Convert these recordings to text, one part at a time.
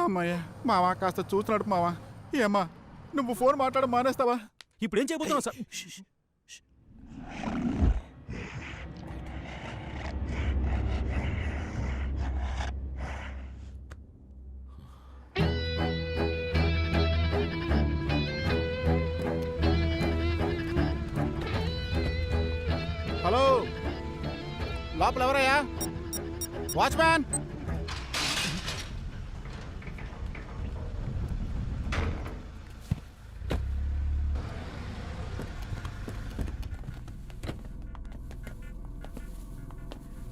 అమ్మయ్య మావా కాస్త చూస్తున్నాడు మావా. ఏమ్మా నువ్వు ఫోన్ మాట్లాడ మానేస్తావా? ఇప్పుడేం చేయబోతున్నావు సార్? హలో, లోపల ఎవరయ్యా? వాచ్మ్యాన్.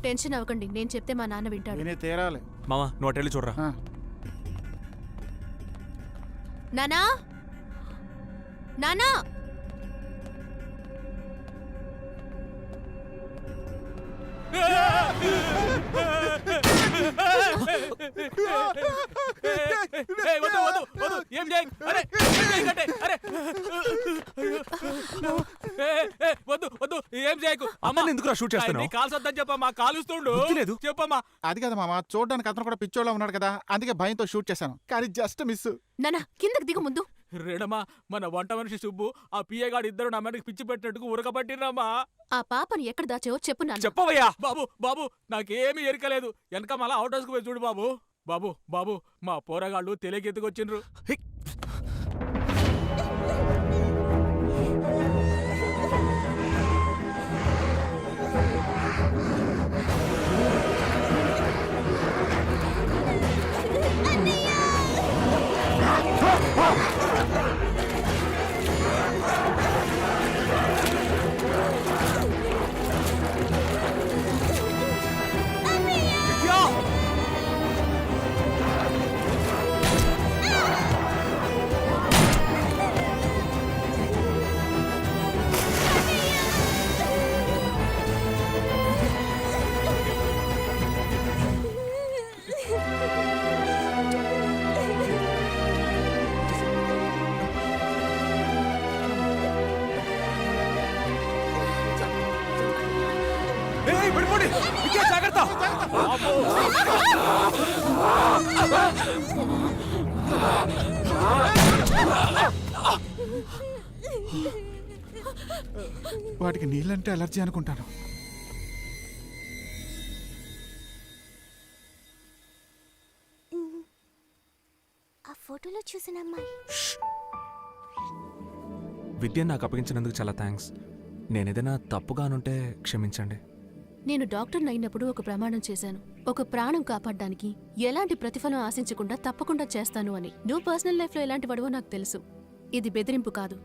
టెన్షన్ అవ్వకండి, నేను చెప్తే మా నాన్న వింటాడు. నేనే తీరాలి. మావా నువ్వు అటెళ్ళి చూడరా. నానా, నానా. ఎందుకు షూట్ చేస్తాను? కాల్సొద్దని చెప్పమ్మా, కాలుస్తుండు. చెప్పమ్మా. అది కదా మామ, చూడడానికి అతను కూడా పిచ్చోళ్ళ ఉన్నాడు కదా, అందుకే భయంతో షూట్ చేశాను, కానీ జస్ట్ మిస్. నానా కిందకి దిగు ముందు. రేడమ్మా, మన వంట మనిషి సుబ్బు ఆ పియ్యగాడు ఇద్దరు నా మీదకి పిచ్చి పెట్టినట్టుకు ఉరకబట్టిరమ్మా. ఆ పాపని ఎక్కడ దాచావో చెప్పు నాన్న. చెప్పవయ్యా. బాబు బాబు నాకేమీ ఎరకలేదు, వెనక మళ్ళా అవుట్ హౌస్కి పోయి చూడు బాబు. బాబు బాబు మా పోరగాళ్ళు తెలియకెత్తుకొచ్చిండ్రు. జాగ్రత్త. వాటికి నీళ్ళంటే అలర్జీ అనుకుంటాను. ఆ ఫోటోలో చూసిన అమ్మాయి విద్య నాకు అప్పగించినందుకు చాలా థ్యాంక్స్. నేనేదైనా తప్పుగానుంటే క్షమించండి. నేను డాక్టర్ని అయినప్పుడు ఒక ప్రమాణం చేశాను, ఒక ప్రాణం కాపాడడానికి ఎలాంటి ప్రతిఫలం ఆశించకుండా తప్పకుండా చేస్తాను అని. నువ్వు పర్సనల్ లైఫ్లో ఎలాంటి వాడవో నాకు తెలుసు. ఇది బెదిరింపు కాదు.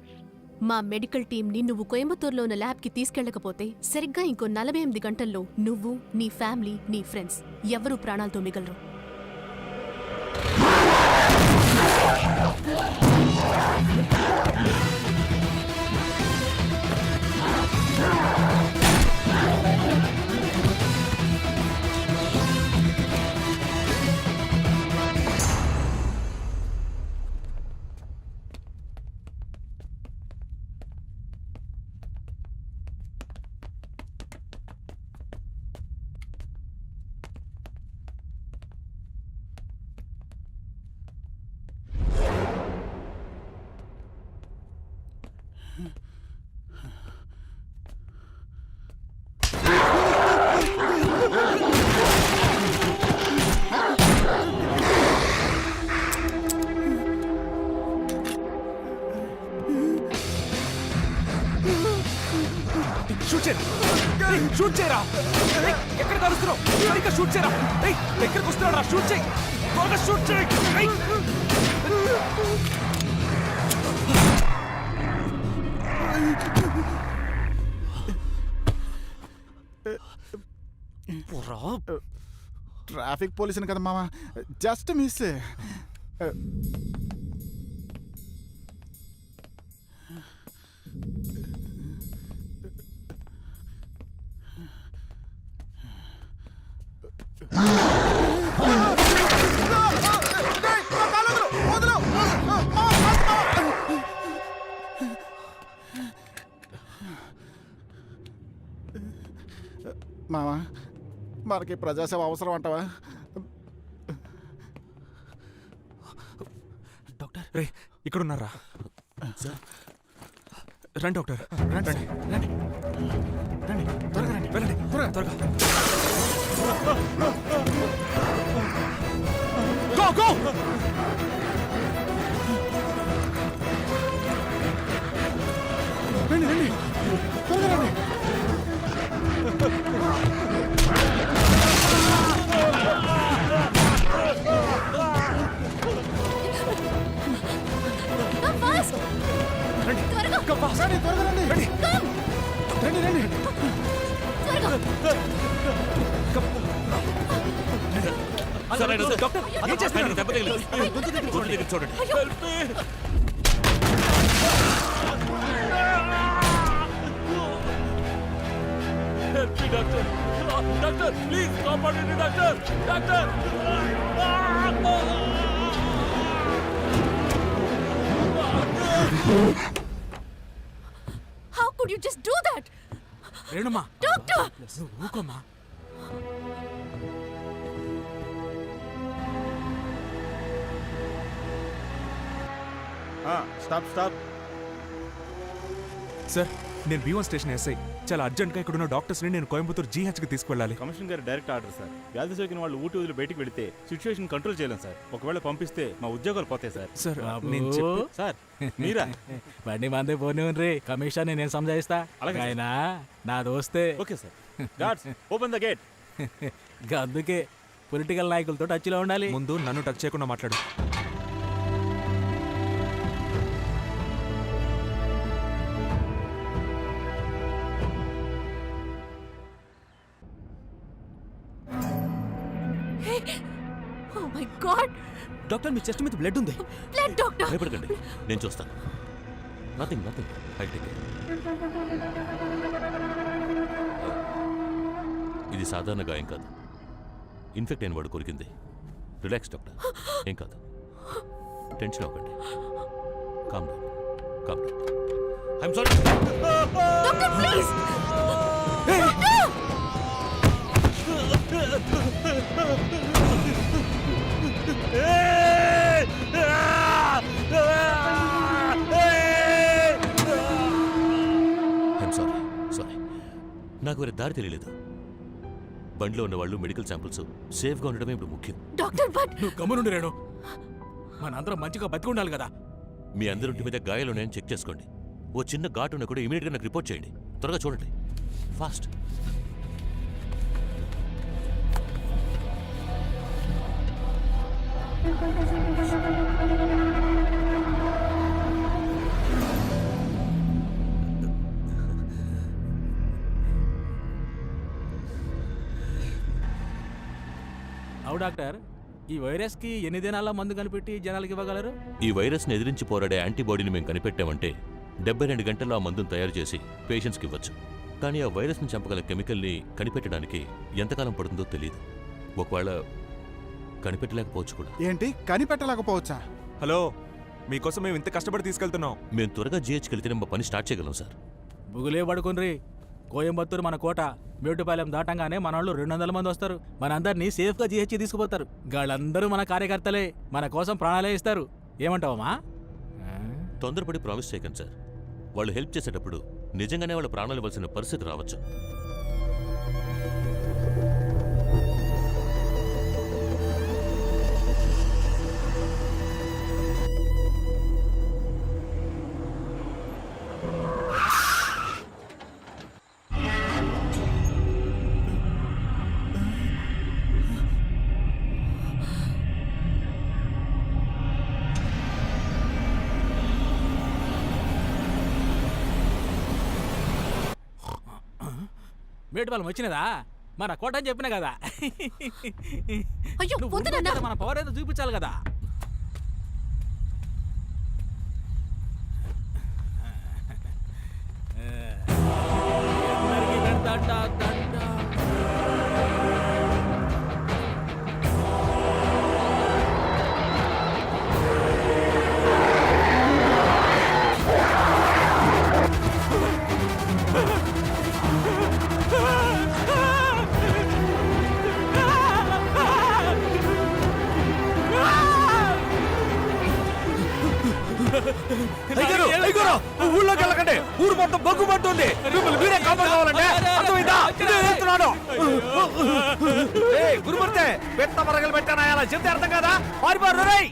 మా మెడికల్ టీంని నువ్వు కోయంబత్తూరులో ఉన్న ల్యాబ్కి తీసుకెళ్లకపోతే సరిగ్గా ఇంకో 48 గంటల్లో నువ్వు, నీ ఫ్యామిలీ, నీ ఫ్రెండ్స్ ఎవ్వరూ ప్రాణాలతో మిగలరు. షూట్ చేయరా. ఎక్కడ కలుస్తున్నావు? సరిగ్గా షూట్ చేయరా. ఎక్కడికి వస్తున్నాడు? షూట్ చేయి, త్వరగా షూట్ చేయి. ట్రాఫిక్ పోలీసుని కదా మామ, జస్ట్ మిస్. మావా మనకి ప్రజాసేవ అవసరం అంటావా? డాక్టర్ రే ఇక్కడ ఉన్నారా? రండి డాక్టర్ రండి రండి రండి త్వరగా రండి వెళ్ళండి త్వరగా త్వరగా గో గో రండి రండి త్వరగా రండి. రండి త్వరగా రండి రండి రండి. డాక్టర్ ఏం చేస్తున్నారు? దెబ్బ తగిలింది. గొంతు దగ్గర చూడండి. డాక్టర్ డాక్టర్ ప్లీజ్ కాపాడండి doctor doctor. How could you just do that? రేణుమా Doctor! నువ్వు ఊకోమ్మా. Stop stop. సార్ నేను B1 స్టేషన్ ఎస్ఐ. చాలా అర్జెంట్గా ఇక్కడ ఉన్న డాక్టర్స్ని నేను కోయంబత్తూర్ GHకి తీసుకువెళ్ళాలి. కమిషనర్ గారి డైరెక్ట్ ఆర్డర్ సార్. వ్యాధి సోకిన వాళ్ళు ఊటి వదిలి బయటికి వెళితే సిచ్యువేషన్ కంట్రోల్ చేయలేం సార్. ఒకవేళ పంపిస్తే మా ఉద్యోగాలు పోతాయి సార్. సార్ బాబు. నేను చెప్పి సార్ మీరా? బండి మందే పోనీ రే కమిషన్ నేను సంజాయిస్తా. అలాగే. ఆయన నా దోస్తే. Okay sir. Guards open the gate. అందుకే పొలిటికల్ నాయకులతో టచ్లో ఉండాలి. ముందు నన్ను టచ్ చేయకుండా మాట్లాడు. Oh my God! Doctor me chest మీద బ్లడ్ ఉంది. Blood doctor! భయపడకండి, నేను చూస్తాను. Nothing nothing, I take it. ఇది సాధారణ గాయం కాదు, ఇన్ఫెక్ట్ అయిన వాడు కొరికింది. రిలాక్స్ డాక్టర్, ఏం కాదు. టెన్షన్ అవ్వకండి. Calm down, calm down. I'm sorry. Doctor, please! I'm sorry, sorry. నాకు వేరే దారి తెలియలేదు. బండిలో ఉన్న వాళ్ళు మెడికల్ శాంపిల్స్ సేఫ్గా ఉండడమే ఇప్పుడు ముఖ్యం. Doctor, but... నువ్వు గమ్మునుండి రేణు. మనందరం మంచిగా బతికి ఉండాలి కదా. మీ అందరింటి మీద గాయాలు ఉన్నాయని చెక్ చేసుకోండి. ఓ చిన్న ఘాటు ఉన్నా కూడా ఇమీడియట్గా నాకు రిపోర్ట్ చేయండి. త్వరగా చూడండి, ఫాస్ట్. అవు డాక్టర్, ఈ వైరస్ కి ఎన్ని దినాల మందు కనిపెట్టి జనాలకి ఇవ్వగలరు? ఈ వైరస్ని ఎదిరించి పోరాడే యాంటీబాడీని మేము కనిపెట్టామంటే 72 గంటల్లో ఆ మందును తయారు చేసి పేషెంట్స్కి ఇవ్వచ్చు. కానీ ఆ వైరస్ని చంపగల కెమికల్ని కనిపెట్టడానికి ఎంతకాలం పడుతుందో తెలియదు. ఒకవేళ కనిపెట్టలేకపోవచ్చు కూడా. ఏంటి కనిపెట్టలేకపోవచ్చా? హలో, మీకోసం మేము ఇంత కష్టపడి తీసుకెళ్తున్నాం. మేము త్వరగా GHకి వెళ్తేనే మా పని స్టార్ట్ చేయగలం సార్. బుగులే పడుకుని కోయంబత్తూరు మన కోట. మేటుపాలెం దాటంగానే మన వాళ్ళు 200 మంది వస్తారు. మనందరినీ సేఫ్గా GH తీసుకుపోతారు. వాళ్ళందరూ మన కార్యకర్తలే, మన కోసం ప్రాణాలే ఇస్తారు. ఏమంటావమ్మా? తొందరపడి ప్రామిస్ చేయకండి సార్. వాళ్ళు హెల్ప్ చేసేటప్పుడు నిజంగానే వాళ్ళ ప్రాణాలు ఇవ్వాల్సిన పరిస్థితి రావచ్చు. మేటుపాలెం వచ్చినదా? మన కోట అని చెప్పినా కదా. అయ్యో, నువ్వు వద్దు ఉండు నాన్న. కదా, మన పవర్ ఏదో చూపించాలి కదా. అందరికీ దండ, దండ. ఊళ్ళోకి వెళ్ళకండి, ఊరు మొత్తం బగ్గు పడుతుంది. మిమ్మల్ని మీరే కాపాడుకోవాలంటే అర్థమైందా? ఇదే చెప్తున్నాను. గురుమూర్తి పెట్ట మరగలు పెట్టానా అలా చెప్తే అర్థం కదా? పారిపోరు రేయ్.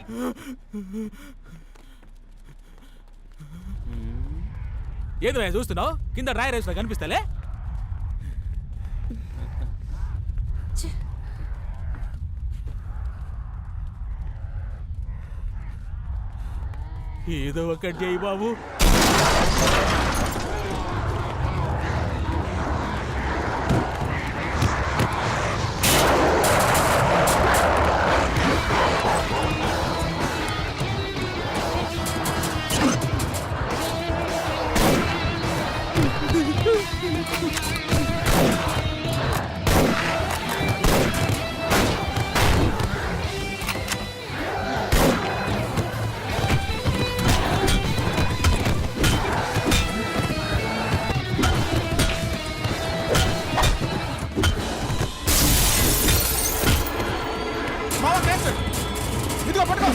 ఏదో చూస్తున్నావు, కింద డ్రై రైస్ కనిపిస్తలే. ఏదో ఒకటి చేయి బాబు. మావా క్యాన్సర్, ఇదిగో పట్టుకో.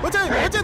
వచ్చేయ్, వచ్చేయ్.